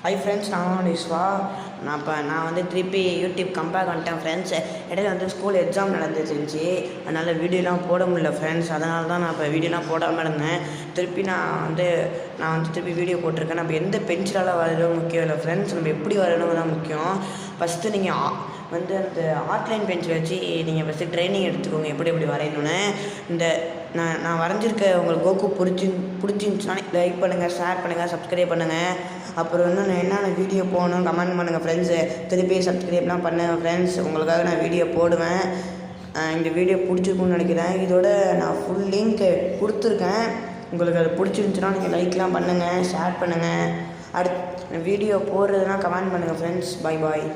Hi friends, நான் விஸ்வா. நான் வந்து திருப்பி யூடியூப் கம்பேக் வந்துட்டேன் ஃப்ரெண்ட்ஸ். இடையில வந்து ஸ்கூல் எக்ஸாம் நடந்துருந்துச்சு, அதனால் வீடியோலாம் போட முடியல ஃப்ரெண்ட்ஸ். அதனால தான் நான் இப்போ வீடியோலாம் போடாமல் இருந்தேன். திருப்பி நான் வந்து திருப்பி வீடியோ போட்டிருக்கேன். நம்ம எந்த பென்சிலால் வரையணும் முக்கியம் இல்லை ஃப்ரெண்ட்ஸ், நம்ம எப்படி வரையணும் தான் முக்கியம். ஃபஸ்ட்டு நீங்கள் வந்து அந்த ஆர்ட்லைன் பென்சில் வச்சு நீங்கள் ஃபஸ்ட்டு ட்ரைனிங் எடுத்துக்கோங்க எப்படி வரையணுன்னு. இந்த நான் வரைஞ்சிருக்க உங்களுக்கு கோகு பிடிச்சிருந்துச்சுன்னா லைக் பண்ணுங்கள், ஷேர் பண்ணுங்கள், சப்ஸ்கிரைப் பண்ணுங்கள். அப்புறம் இன்னும் என்னென்ன வீடியோ போகணும் கமெண்ட் பண்ணுங்கள் ஃப்ரெண்ட்ஸு. திருப்பி சப்ஸ்கிரைப்லாம் பண்ணுங்கள் ஃப்ரெண்ட்ஸ், உங்களுக்காக நான் வீடியோ போடுவேன். இந்த வீடியோ பிடிச்சிருக்குன்னு நினைக்கிறேன். இதோட நான் ஃபுல் லிங்க் கொடுத்துருக்கேன். உங்களுக்கு அது பிடிச்சிருந்துச்சுன்னா நீங்கள் லைக்லாம் பண்ணுங்கள், ஷேர் பண்ணுங்கள். அடுத்த வீடியோ போடுறதுனா கமெண்ட் பண்ணுங்கள் ஃப்ரெண்ட்ஸ். Bye bye.